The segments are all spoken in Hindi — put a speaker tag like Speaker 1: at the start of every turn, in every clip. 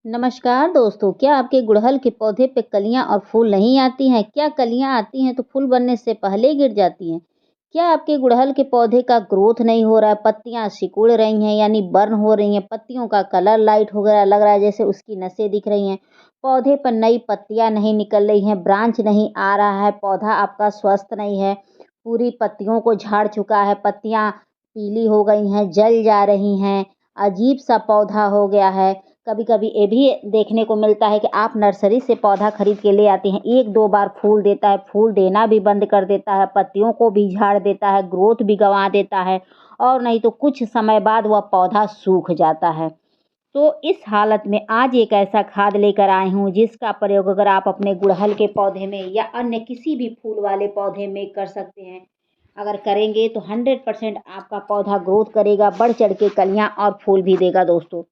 Speaker 1: नमस्कार दोस्तों, क्या आपके गुड़हल के पौधे पे कलियां और फूल नहीं आती हैं? क्या कलियां आती हैं तो फूल बनने से पहले ही गिर जाती हैं? क्या आपके गुड़हल के पौधे का ग्रोथ नहीं हो रहा है, पत्तियां सिकुड़ रही हैं यानी बर्न हो रही हैं, पत्तियों का कलर लाइट हो गया लग रहा है जैसे उसकी नसें दिख रही हैं, पौधे पर नई पत्तियां नहीं निकल रही हैं, ब्रांच नहीं आ रहा है, पौधा आपका स्वस्थ नहीं है, पूरी पत्तियों को झाड़ चुका है, पत्तियां पीली हो गई हैं, जल जा रही हैं, अजीब सा पौधा हो गया है। कभी-कभी ये भी देखने को मिलता है कि आप नर्सरी से पौधा खरीद के ले आते हैं, 1-2 बार फूल देता है, फूल देना भी बंद कर देता है, पत्तियों को भी झाड़ देता है, ग्रोथ भी गँवा देता है और नहीं तो कुछ समय बाद वह पौधा सूख जाता है। तो इस हालत में आज एक ऐसा खाद लेकर आई हूँ जिसका प्रयोग अगर आप अपने गुड़हल के पौधे में या अन्य किसी भी फूल वाले पौधे में कर सकते हैं। अगर करेंगे तो 100% आपका पौधा ग्रोथ करेगा, बढ़ चढ़ के कलियाँ और फूल भी देगा दोस्तों।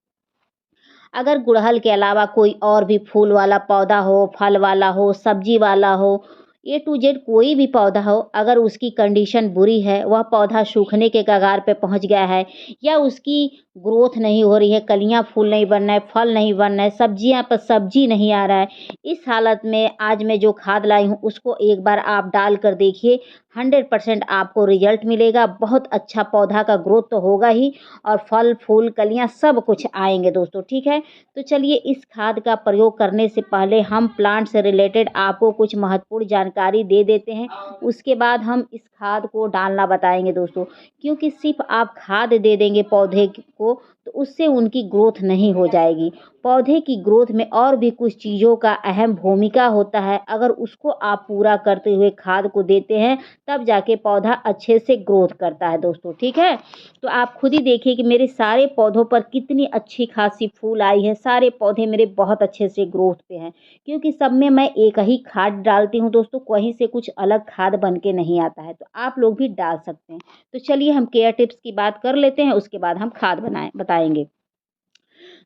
Speaker 1: अगर गुड़हल के अलावा कोई और भी फूल वाला पौधा हो, फल वाला हो, सब्जी वाला हो, ए टू जेड कोई भी पौधा हो, अगर उसकी कंडीशन बुरी है, वह पौधा सूखने के कगार पे पहुँच गया है या उसकी ग्रोथ नहीं हो रही है, कलियाँ फूल नहीं बन रहा है, फल नहीं बन रहा है, सब्जियाँ पर सब्जी नहीं आ रहा है, इस हालत में आज मैं जो खाद लाई हूँ, उसको एक बार आप डाल कर देखिए, 100% आपको रिज़ल्ट मिलेगा। बहुत अच्छा पौधा का ग्रोथ तो होगा ही और फल, फूल, कलियाँ सब कुछ आएँगे दोस्तों, ठीक है? तो चलिए इस खाद का प्रयोग करने से पहले हम प्लांट से रिलेटेड आपको कुछ महत्वपूर्ण जानकारी दे देते हैं। उसके बाद हम इस खाद को डालना बताएँगे दोस्तों, क्योंकि सिर्फ़ आप खाद दे देंगे पौधे को तो उससे उनकी ग्रोथ नहीं हो जाएगी। पौधे की ग्रोथ में और भी कुछ चीज़ों का अहम भूमिका होता है। अगर उसको आप पूरा करते हुए खाद को देते हैं, तब जाके पौधा अच्छे से ग्रोथ करता है दोस्तों, ठीक है? तो आप खुद ही देखिए कि मेरे सारे पौधों पर कितनी अच्छी खासी फूल आई है, सारे पौधे मेरे बहुत अच्छे से ग्रोथ पे हैं, क्योंकि सब में मैं एक ही खाद डालती हूँ दोस्तों, कहीं से कुछ अलग खाद बन के नहीं आता है, तो आप लोग भी डाल सकते हैं। तो चलिए हम केयर टिप्स की बात कर लेते हैं, उसके बाद हम खाद बताएँगे।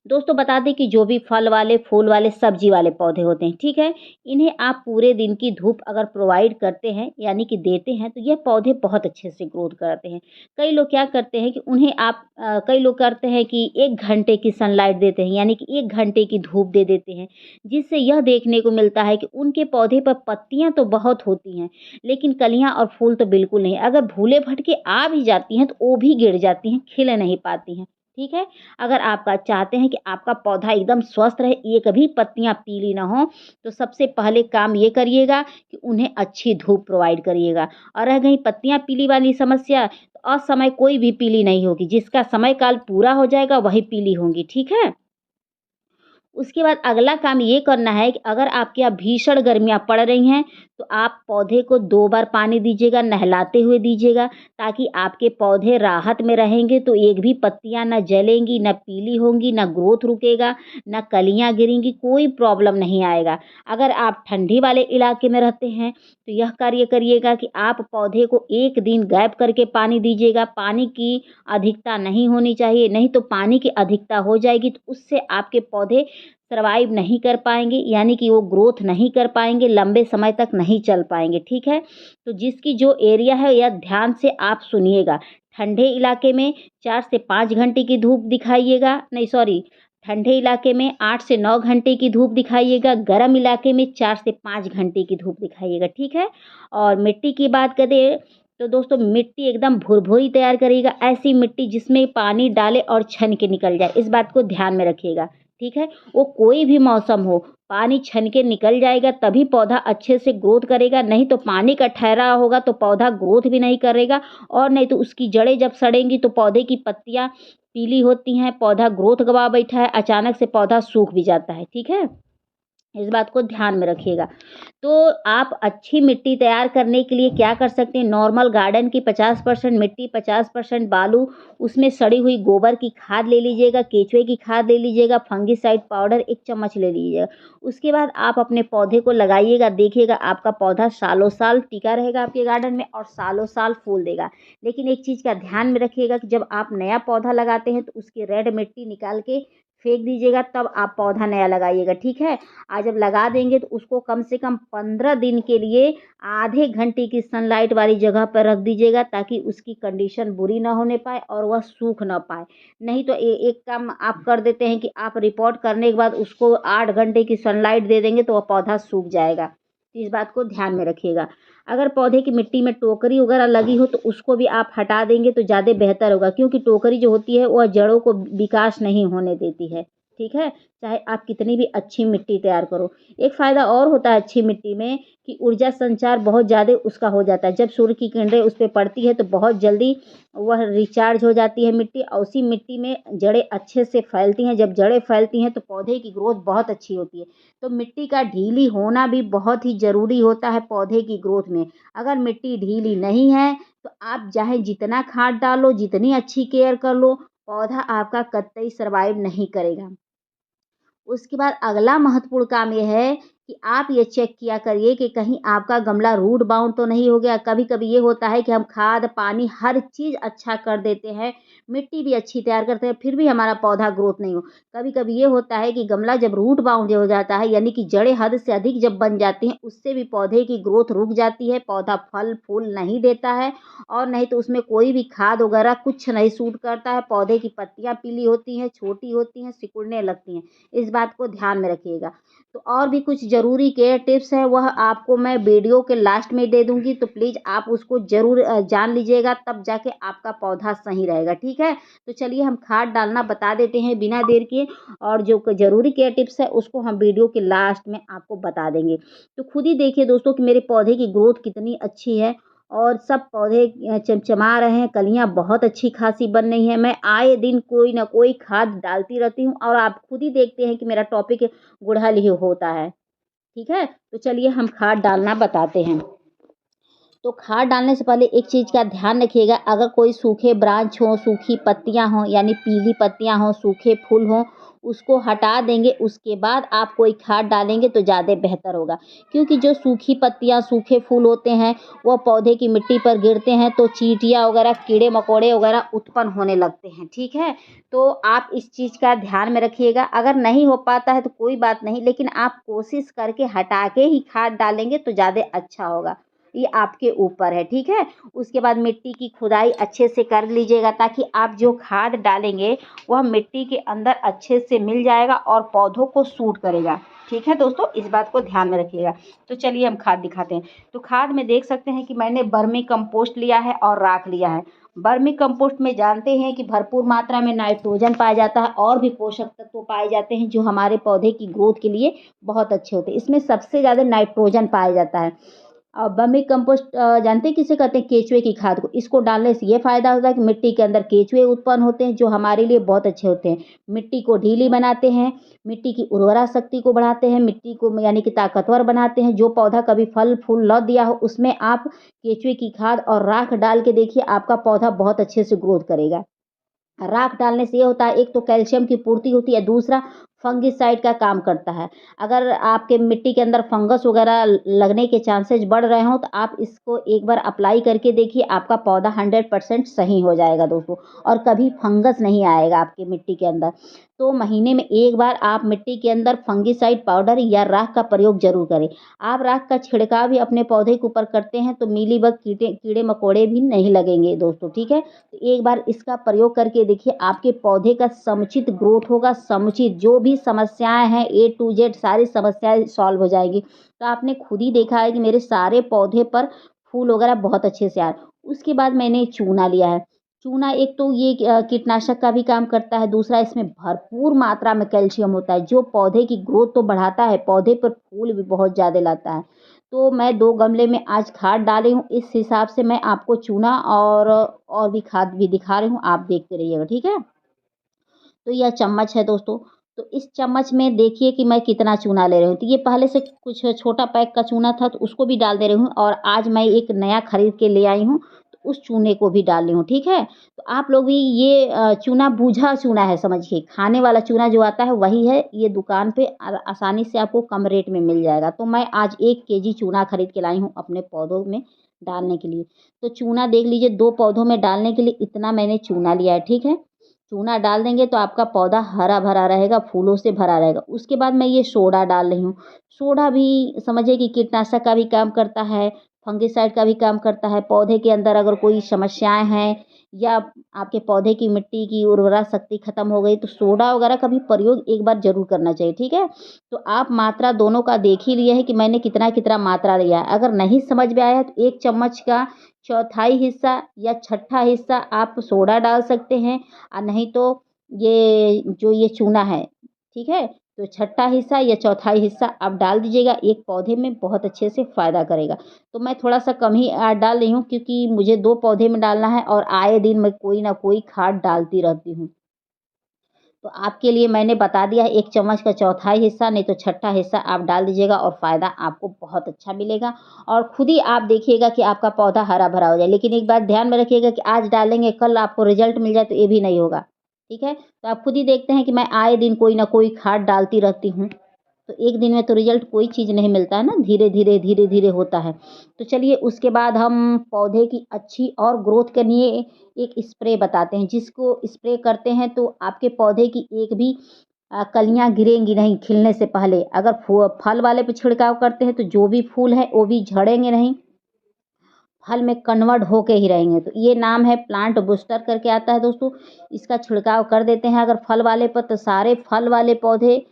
Speaker 1: दोस्तों बता दें कि जो भी फल वाले, फूल वाले, सब्जी वाले पौधे होते हैं, ठीक है? इन्हें आप पूरे दिन की धूप अगर प्रोवाइड करते हैं, यानी कि देते हैं, तो यह पौधे बहुत अच्छे से ग्रोथ करते हैं। कई लोग क्या करते हैं कि उन्हें कई लोग करते हैं कि 1 घंटे की सनलाइट देते हैं, यानी कि 1 घंटे की धूप दे देते हैं, जिससे यह देखने को मिलता है कि उनके पौधे पर पत्तियाँ तो बहुत होती हैं, लेकिन कलियाँ और फूल तो बिल्कुल नहीं। अगर भूले-भटके आ भी जाती हैं, तो वो भी गिर जाती हैं, खिल नहीं पाती हैं, ठीक है? अगर आपका चाहते हैं कि आपका पौधा एकदम स्वस्थ रहे, एक भी पत्तियाँ पीली ना हो, तो सबसे पहले काम ये करिएगा कि उन्हें अच्छी धूप प्रोवाइड करिएगा। और रह गई पत्तियाँ पीली वाली समस्या, तो असमय कोई भी पीली नहीं होगी, जिसका समय काल पूरा हो जाएगा वही पीली होंगी, ठीक है? उसके बाद अगला काम ये करना है कि अगर आपके यहाँ भीषण गर्मियाँ पड़ रही हैं, तो आप पौधे को 2 बार पानी दीजिएगा, नहलाते हुए दीजिएगा, ताकि आपके पौधे राहत में रहेंगे, तो एक भी पत्तियाँ ना जलेंगी, ना पीली होंगी, ना ग्रोथ रुकेगा, ना कलियाँ गिरेंगी, कोई प्रॉब्लम नहीं आएगा। अगर आप ठंडी वाले इलाके में रहते हैं, तो यह कार्य करिएगा कि आप पौधे को 1 दिन गैप करके पानी दीजिएगा, पानी की अधिकता नहीं होनी चाहिए, नहीं तो पानी की अधिकता हो जाएगी, तो उससे आपके पौधे सर्वाइव नहीं कर पाएँगे, यानी कि वो ग्रोथ नहीं कर पाएँगे, लंबे समय तक नहीं चल पाएँगे, ठीक है? तो जिसकी जो एरिया है या ध्यान से आप सुनिएगा। ठंडे इलाके में 4 से 5 घंटे की धूप दिखाइएगा नहीं सॉरी ठंडे इलाके में 8 से 9 घंटे की धूप दिखाइएगा, गर्म इलाके में 4 से 5 घंटे की धूप दिखाइएगा, ठीक है? और मिट्टी की बात करें तो दोस्तों मिट्टी एकदम भुरभुरी तैयार करिएगा, ऐसी मिट्टी जिसमें पानी डालें और छन के निकल जाए, इस बात को ध्यान में रखिएगा, ठीक है? वो कोई भी मौसम हो, पानी छन के निकल जाएगा तभी पौधा अच्छे से ग्रोथ करेगा, नहीं तो पानी का ठहराव होगा तो पौधा ग्रोथ भी नहीं करेगा और नहीं तो उसकी जड़ें जब सड़ेंगी तो पौधे की पत्तियाँ पीली होती हैं, पौधा ग्रोथ गँवा बैठा है, अचानक से पौधा सूख भी जाता है, ठीक है? इस बात को ध्यान में रखिएगा। तो आप अच्छी मिट्टी तैयार करने के लिए क्या कर सकते हैं, नॉर्मल गार्डन की 50% मिट्टी, 50% बालू, उसमें सड़ी हुई गोबर की खाद ले लीजिएगा, केचुए की खाद ले लीजिएगा, फंगिसाइड पाउडर 1 चम्मच ले लीजिएगा। उसके बाद आप अपने पौधे को लगाइएगा, देखिएगा आपका पौधा सालों-साल टिका रहेगा आपके गार्डन में और सालों-साल फूल देगा। लेकिन एक चीज़ का ध्यान में रखिएगा कि जब आप नया पौधा लगाते हैं तो उसकी रेड मिट्टी निकाल के फेंक दीजिएगा, तब आप पौधा नया लगाइएगा, ठीक है। आज जब लगा देंगे तो उसको कम से कम 15 दिन के लिए आधे घंटे की सनलाइट वाली जगह पर रख दीजिएगा, ताकि उसकी कंडीशन बुरी ना होने पाए और वह सूख ना पाए। नहीं तो एक काम आप कर देते हैं कि आप रिपोर्ट करने के बाद उसको 8 घंटे की सनलाइट दे देंगे तो वह पौधा सूख जाएगा। तो इस बात को ध्यान में रखिएगा। अगर पौधे की मिट्टी में टोकरी वगैरह लगी हो तो उसको भी आप हटा देंगे तो ज़्यादा बेहतर होगा, क्योंकि टोकरी जो होती है वह जड़ों को विकास नहीं होने देती है, ठीक है। चाहे आप कितनी भी अच्छी मिट्टी तैयार करो। एक फ़ायदा और होता है अच्छी मिट्टी में कि ऊर्जा संचार बहुत ज़्यादा उसका हो जाता है। जब सूर्य की किरणें उस पे पड़ती है तो बहुत जल्दी वह रिचार्ज हो जाती है मिट्टी, और उसी मिट्टी में जड़ें अच्छे से फैलती हैं। जब जड़ें फैलती हैं तो पौधे की ग्रोथ बहुत अच्छी होती है। तो मिट्टी का ढीली होना भी बहुत ही ज़रूरी होता है पौधे की ग्रोथ में। अगर मिट्टी ढीली नहीं है तो आप चाहे जितना खाद डालो, जितनी अच्छी केयर कर लो, पौधा आपका कतई सर्वाइव नहीं करेगा। उसके बाद अगला महत्वपूर्ण काम ये है कि आप ये चेक किया करिए कि कहीं आपका गमला रूट बाउंड तो नहीं हो गया। कभी-कभी ये होता है कि हम खाद, पानी हर चीज़ अच्छा कर देते हैं, मिट्टी भी अच्छी तैयार करते हैं, फिर भी हमारा पौधा ग्रोथ नहीं हो। कभी-कभी ये होता है कि गमला जब रूट बाउंड हो जाता है, यानी कि जड़ें हद से अधिक जब बन जाती हैं, उससे भी पौधे की ग्रोथ रुक जाती है, पौधा फल-फूल नहीं देता है, और नहीं तो उसमें कोई भी खाद वगैरह कुछ नहीं सूट करता है। पौधे की पत्तियाँ पीली होती हैं, छोटी होती हैं, सिकुड़ने लगती हैं। इस बात को ध्यान में रखिएगा। तो और भी कुछ ज़रूरी केयर टिप्स हैं, वह आपको मैं वीडियो के लास्ट में दे दूँगी, तो प्लीज़ आप उसको ज़रूर जान लीजिएगा, तब जाके आपका पौधा सही रहेगा, ठीक है। तो चलिए हम खाद डालना बता देते हैं बिना देर किए, और जो ज़रूरी केयर टिप्स है उसको हम वीडियो के लास्ट में आपको बता देंगे। तो खुद ही देखिए दोस्तों कि मेरे पौधे की ग्रोथ कितनी अच्छी है, और सब पौधे चमचमा रहे हैं, कलियाँ बहुत अच्छी खासी बन रही हैं। मैं आए दिन कोई ना कोई खाद डालती रहती हूँ, और आप खुद ही देखते हैं कि मेरा टॉपिक गुड़हल ही होता है, ठीक है। तो चलिए हम खाद डालना बताते हैं। तो खाद डालने से पहले एक चीज़ का ध्यान रखिएगा, अगर कोई सूखे ब्रांच हों, सूखी पत्तियाँ हों, यानी पीली पत्तियाँ हों, सूखे फूल हों, उसको हटा देंगे। उसके बाद आप कोई खाद डालेंगे तो ज़्यादा बेहतर होगा, क्योंकि जो सूखी पत्तियाँ, सूखे फूल होते हैं, वो पौधे की मिट्टी पर गिरते हैं तो चींटियाँ वगैरह, कीड़े-मकोड़े वगैरह उत्पन्न होने लगते हैं, ठीक है। तो आप इस चीज़ का ध्यान में रखिएगा। अगर नहीं हो पाता है तो कोई बात नहीं, लेकिन आप कोशिश करके हटा के ही खाद डालेंगे तो ज़्यादा अच्छा होगा। ये आपके ऊपर है, ठीक है। उसके बाद मिट्टी की खुदाई अच्छे से कर लीजिएगा, ताकि आप जो खाद डालेंगे वह मिट्टी के अंदर अच्छे से मिल जाएगा और पौधों को सूट करेगा, ठीक है दोस्तों। इस बात को ध्यान में रखिएगा। तो चलिए हम खाद दिखाते हैं। तो खाद में देख सकते हैं कि मैंने वर्मी कंपोस्ट लिया है और राख लिया है। वर्मी कंपोस्ट में जानते हैं कि भरपूर मात्रा में नाइट्रोजन पाया जाता है, और भी पोषक तत्व पाए जाते हैं जो हमारे पौधे की ग्रोथ के लिए बहुत अच्छे होते हैं। इसमें सबसे ज़्यादा नाइट्रोजन पाया जाता है। वर्मी कंपोस्ट जानते हैं किसे कहते हैं? केचुए की खाद को। इसको डालने से ये फ़ायदा होता है कि मिट्टी के अंदर केचुए उत्पन्न होते हैं, जो हमारे लिए बहुत अच्छे होते हैं। मिट्टी को ढीली बनाते हैं, मिट्टी की उर्वरा शक्ति को बढ़ाते हैं, मिट्टी को यानी कि ताकतवर बनाते हैं। जो पौधा कभी फल फूल न दिया हो, उसमें आप केचुए की खाद और राख डाल के देखिए, आपका पौधा बहुत अच्छे से ग्रोथ करेगा। राख डालने से ये होता है, एक तो कैल्शियम की पूर्ति होती है, दूसरा फंगिसाइड का काम करता है। अगर आपके मिट्टी के अंदर फंगस वगैरह लगने के चांसेस बढ़ रहे हों तो आप इसको एक बार अप्लाई करके देखिए, आपका पौधा 100% सही हो जाएगा दोस्तों, और कभी फंगस नहीं आएगा आपकी मिट्टी के अंदर। तो महीने में एक बार आप मिट्टी के अंदर फंगिसाइड पाउडर या राख का प्रयोग ज़रूर करें। आप राख का छिड़काव भी अपने पौधे के ऊपर करते हैं तो मीलीबग, कीड़े मकोड़े भी नहीं लगेंगे दोस्तों, ठीक है। तो एक बार इसका प्रयोग करके देखिए, आपके पौधे का समुचित ग्रोथ होगा। समुचित जो भी समस्याएं हैं, ए टू जेड सारी समस्याएं सॉल्व हो जाएगी। तो आपने खुद ही देखा है कि मेरे सारे पौधे पर फूल वगैरह बहुत अच्छे से आए। उसके बाद मैंने चूना लिया है। चूना एक तो ये कीटनाशक का भी काम करता है, दूसरा इसमें भरपूर मात्रा में कैल्शियम होता है, जो पौधे की ग्रोथ तो बढ़ाता है, पौधे पर फूल भी बहुत ज़्यादा लाता है। तो मैं 2 गमले में आज खाद डाली हूँ, इस हिसाब से मैं आपको चूना और भी खाद भी दिखा रही हूँ, आप देखते रहिएगा, ठीक है। तो यह चम्मच है दोस्तों। तो इस चम्मच में देखिए कि मैं कितना चूना ले रही हूँ। तो ये पहले से कुछ छोटा पैक का चूना था तो उसको भी डाल दे रही हूँ, और आज मैं एक नया खरीद के ले आई हूँ, तो उस चूने को भी डाल रही हूँ, ठीक है। तो आप लोग भी ये चूना बूझा चूना है समझिए, खाने वाला चूना जो आता है वही है। ये दुकान पे आसानी से आपको कम रेट में मिल जाएगा। तो मैं आज 1 केजी चूना खरीद के लाई हूँ अपने पौधों में डालने के लिए। तो चूना देख लीजिए, 2 पौधों में डालने के लिए इतना मैंने चूना लिया है, ठीक है। चूना डाल देंगे तो आपका पौधा हरा-भरा रहेगा, फूलों से भरा रहेगा। उसके बाद मैं ये सोडा डाल रही हूँ। सोडा भी समझिए कि कीटनाशक का भी काम करता है, फंगिसाइड का भी काम करता है। पौधे के अंदर अगर कोई समस्याएँ हैं या आपके पौधे की मिट्टी की उर्वरा शक्ति खत्म हो गई तो सोडा वगैरह का भी प्रयोग एक बार ज़रूर करना चाहिए, ठीक है? तो आप मात्रा दोनों का देख ही लिए हैं कि मैंने कितना-कितना मात्रा लिया है। अगर नहीं समझ में आया तो 1 चम्मच का चौथाई हिस्सा या छठा हिस्सा आप सोडा डाल सकते हैं नहीं तो ये चूना है, ठीक है? तो छठा हिस्सा या चौथाई हिस्सा आप डाल दीजिएगा, एक पौधे में बहुत अच्छे से फ़ायदा करेगा। तो मैं थोड़ा-सा कम ही डाल रही हूँ क्योंकि मुझे 2 पौधे में डालना है और आए दिन मैं कोई ना कोई खाद डालती रहती हूँ। तो आपके लिए मैंने बता दिया है 1 चम्मच का चौथाई हिस्सा नहीं तो छठा हिस्सा आप डाल दीजिएगा और फ़ायदा आपको बहुत अच्छा मिलेगा और खुद ही आप देखिएगा कि आपका पौधा हरा-भरा हो जाए। लेकिन एक बात ध्यान में रखिएगा कि आज डालेंगे, कल आपको रिज़ल्ट मिल जाए तो ये भी नहीं होगा, ठीक है? तो आप खुद ही देखते हैं कि मैं आए दिन कोई ना कोई खाद डालती रहती हूँ। तो एक दिन में तो रिज़ल्ट कोई चीज़ नहीं मिलता है ना, धीरे-धीरे, धीरे-धीरे होता है। तो चलिए उसके बाद हम पौधे की अच्छी और ग्रोथ के लिए एक स्प्रे बताते हैं, जिसको स्प्रे करते हैं तो आपके पौधे की एक भी कलियाँ गिरेंगी नहीं खिलने से पहले। अगर फल वाले पे छिड़काव करते हैं तो जो भी फूल है वो भी झड़ेंगे नहीं, फल में कन्वर्ट होके ही रहेंगे। तो ये नाम है प्लांट बूस्टर करके आता है दोस्तों, इसका छिड़काव कर देते हैं अगर फल वाले पर तो सारे फल वाले पौधे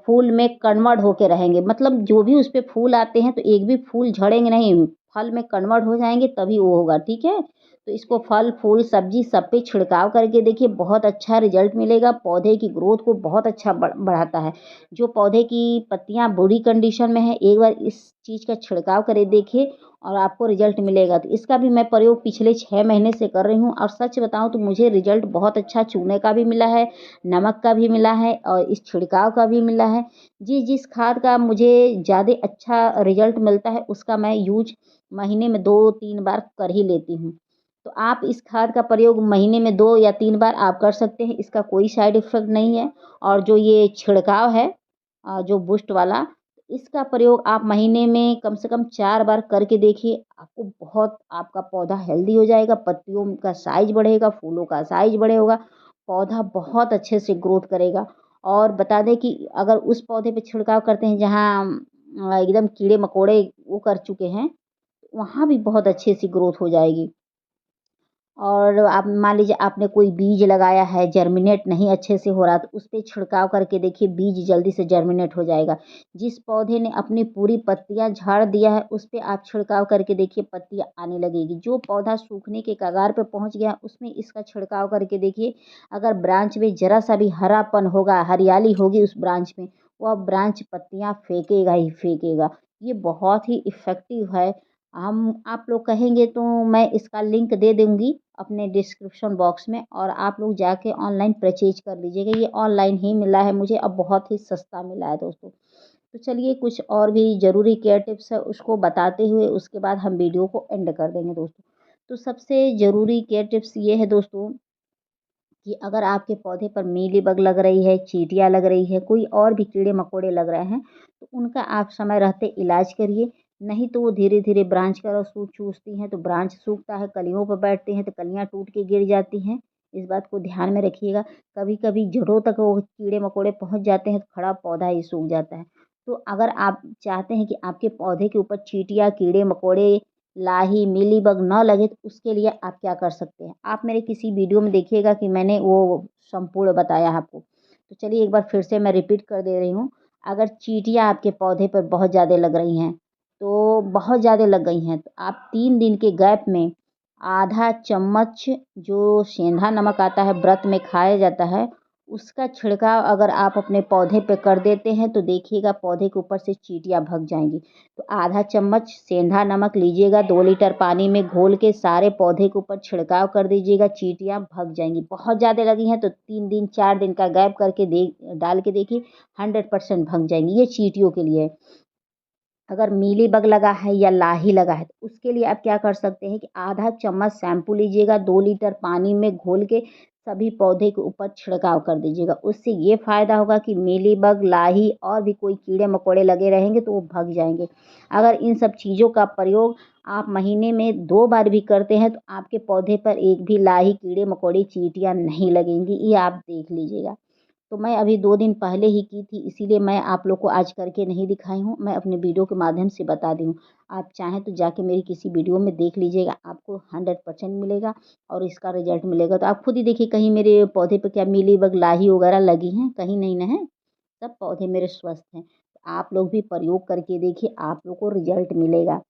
Speaker 1: फूल में कन्वर्ट होके रहेंगे। मतलब जो भी उस पे फूल आते हैं तो एक भी फूल झड़ेंगे नहीं, फल में कन्वर्ट हो जाएँगे तभी वो होगा, ठीक है? तो इसको फल, फूल, सब्ज़ी सब पे छिड़काव करके देखिए बहुत अच्छा रिज़ल्ट मिलेगा, पौधे की ग्रोथ को बहुत अच्छा बढ़ाता है। जो पौधे की पत्तियाँ बुरी कंडीशन में है, एक बार इस चीज़ का छिड़काव करके देखिए और आपको रिज़ल्ट मिलेगा। तो इसका भी मैं प्रयोग पिछले 6 महीने से कर रही हूँ और सच बताऊँ तो मुझे रिज़ल्ट बहुत अच्छा चूने का भी मिला है, नमक का भी मिला है और इस छिड़काव का भी मिला है। जिस खाद का मुझे ज़्यादा अच्छा रिज़ल्ट मिलता है उसका मैं यूज़ महीने में 2-3 बार कर ही लेती हूँ। तो आप इस खाद का प्रयोग महीने में 2 या 3 बार आप कर सकते हैं, इसका कोई साइड इफ़ेक्ट नहीं है और जो ये छिड़काव है जो बूस्ट वाला, इसका प्रयोग आप महीने में कम से कम 4 बार करके देखिए, आपको बहुत आपका पौधा हेल्दी हो जाएगा, पत्तियों का साइज़ बढ़ेगा, फूलों का साइज़ बढ़ेगा, पौधा बहुत अच्छे से ग्रोथ करेगा। और बता दें कि अगर उस पौधे पे छिड़काव करते हैं जहाँ एकदम कीड़े-मकोड़े वो कर चुके हैं, वहाँ भी बहुत अच्छे से ग्रोथ हो जाएगी। और आप मान लीजिए आपने कोई बीज लगाया है, जर्मिनेट नहीं अच्छे से हो रहा तो उस पे छिड़काव करके देखिए बीज जल्दी से जर्मिनेट हो जाएगा। जिस पौधे ने अपनी पूरी पत्तियाँ झाड़ दिया है, उस पे आप छिड़काव करके देखिए पत्तियाँ आने लगेगी। जो पौधा सूखने के कगार पे पहुँच गया, उसमें इसका छिड़काव करके देखिए, अगर ब्रांच में ज़रा-सा भी हरापन होगा, हरियाली होगी उस ब्रांच में, वह ब्रांच पत्तियाँ फेंकेगा ही फेंकेगा। ये बहुत ही इफ़ेक्टिव है। हम आप लोग कहेंगे तो मैं इसका लिंक दे दूँगी अपने डिस्क्रिप्शन बॉक्स में और आप लोग जाके ऑनलाइन परचेज़ कर लीजिएगा। ये ऑनलाइन ही मिला है मुझे अब बहुत ही सस्ता मिला है दोस्तों। तो चलिए कुछ और भी ज़रूरी केयर टिप्स है उसको बताते हुए उसके बाद हम वीडियो को एंड कर देंगे दोस्तों। तो सबसे ज़रूरी केयर टिप्स ये है दोस्तों कि अगर आपके पौधे पर मीलीबग लग रही है, चींटियाँ लग रही है, कोई और भी कीड़े-मकोड़े लग रहे हैं, तो उनका आप समय रहते इलाज करिए। नहीं तो वो धीरे-धीरे ब्रांच का रस चूसती हैं, तो ब्रांच सूखता है, कलियों पर बैठते हैं, तो कलियाँ टूट के गिर जाती हैं। इस बात को ध्यान में रखिएगा। कभी-कभी जड़ों तक वो कीड़े-मकोड़े पहुँच जाते हैं, तो खड़ा पौधा ही सूख जाता है। तो अगर आप चाहते हैं कि आपके पौधे के ऊपर चींटियाँ, कीड़े-मकोड़े लाही, मीलीबग ना लगे तो उसके लिए आप क्या कर सकते हैं। आप मेरे किसी वीडियो में देखिएगा कि मैंने वो संपूर्ण बताया है आपको। तो चलिए एक बार फिर से मैं रिपीट कर दे रही हूँ। अगर चींटियाँ आपके पौधे पर बहुत ज़्यादा लग रही हैं, तो बहुत ज़्यादा लग गई हैं, तो आप 3 दिन के गैप में आधा चम्मच जो सेंधा नमक आता है, व्रत में खाया जाता है, उसका छिड़काव अगर आप अपने पौधे पे कर देते हैं, तो देखिएगा पौधे के ऊपर से चींटियाँ भग जाएँगी। तो आधा चम्मच सेंधा नमक लीजिएगा, 2 लीटर पानी में घोल के सारे पौधे के ऊपर छिड़काव कर दीजिएगा, चींटियाँ भग जाएँगी। बहुत ज़्यादा लगी हैं तो 3 दिन 4 दिन का गैप करके डाल के देखिए 100% भग जाएँगी। ये चींटियों के लिए है। अगर मीलीबग लगा है या लाही लगा है तो उसके लिए आप क्या कर सकते हैं कि आधा चम्मच शैम्पू लीजिएगा, 2 लीटर पानी में घोल के सभी पौधे के ऊपर छिड़काव कर दीजिएगा। उससे ये फ़ायदा होगा कि मीलीबग, लाही और भी कोई कीड़े मकोड़े लगे रहेंगे तो वो भाग जाएँगे। अगर इन सब चीज़ों का प्रयोग आप महीने में 2 बार भी करते हैं तो आपके पौधे पर एक भी लाही, कीड़े मकोड़े, चींटियाँ नहीं लगेंगी, ये आप देख लीजिएगा। तो मैं अभी 2 दिन पहले ही की थी, इसीलिए मैं आप लोग को आज करके नहीं दिखाई हूँ, मैं अपने वीडियो के माध्यम से बता दी हूँ। आप चाहें तो जाके मेरी किसी वीडियो में देख लीजिएगा, आपको 100% मिलेगा और इसका रिज़ल्ट मिलेगा। तो आप खुद ही देखिए कहीं मेरे पौधे पे क्या मीलीबग, लाही वगैरह लगी हैं? कहीं नहीं ना है, सब पौधे मेरे स्वस्थ हैं। तो आप लोग भी प्रयोग करके देखिए, आप लोग को रिज़ल्ट मिलेगा।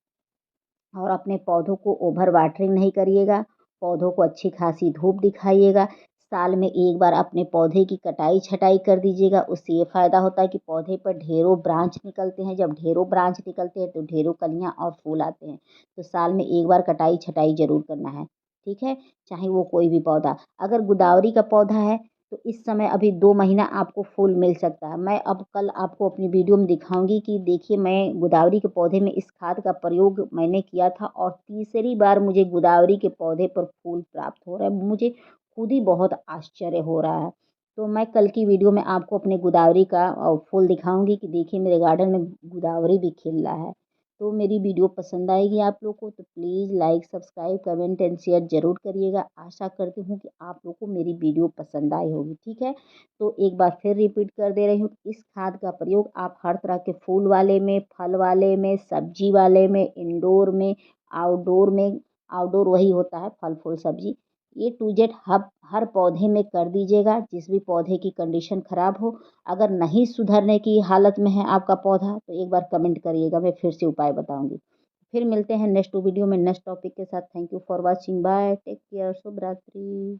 Speaker 1: और अपने पौधों को ओवर वाटरिंग नहीं करिएगा, पौधों को अच्छी खासी धूप दिखाइएगा। साल में 1 बार अपने पौधे की कटाई-छँटाई कर दीजिएगा, उससे ये फ़ायदा होता है कि पौधे पर ढेरों ब्रांच निकलते हैं, जब ढेरों ब्रांच निकलते हैं तो ढेरों कलियाँ और फूल आते हैं। तो साल में 1 बार कटाई-छँटाई ज़रूर करना है, ठीक है? चाहे वो कोई भी पौधा। अगर गुदावरी का पौधा है तो इस समय अभी 2 महीना आपको फूल मिल सकता है। मैं अब कल आपको अपनी वीडियो में दिखाऊँगी कि देखिए मैं गोदावरी के पौधे में इस खाद का प्रयोग मैंने किया था और तीसरी बार मुझे गोदावरी के पौधे पर फूल प्राप्त हो रहा है। मुझे खुद ही बहुत आश्चर्य हो रहा है। तो मैं कल की वीडियो में आपको अपने गोदावरी का फूल दिखाऊँगी कि देखिए मेरे गार्डन में गोदावरी भी खिल रहा है। तो मेरी वीडियो पसंद आएगी आप लोग को तो please like, subscribe, comment and share ज़रूर करिएगा। आशा करती हूँ कि आप लोग को मेरी वीडियो पसंद आई होगी, ठीक है? तो एक बार फिर रिपीट कर दे रही हूँ, इस खाद का प्रयोग आप हर तरह के फूल वाले में, फल वाले में, सब्जी वाले में, इंडोर में, आउटडोर में, आउटडोर वही होता है फल, फूल, सब्जी, ए टू जेड हर पौधे में कर दीजिएगा जिस भी पौधे की कंडीशन ख़राब हो। अगर नहीं सुधरने की हालत में है आपका पौधा तो एक बार कमेंट करिएगा, मैं फिर से उपाय बताऊँगी। फिर मिलते हैं नेक्स्ट वीडियो में नेक्स्ट टॉपिक के साथ। Thank you for watching, bye, take care, शुभ रात्रि।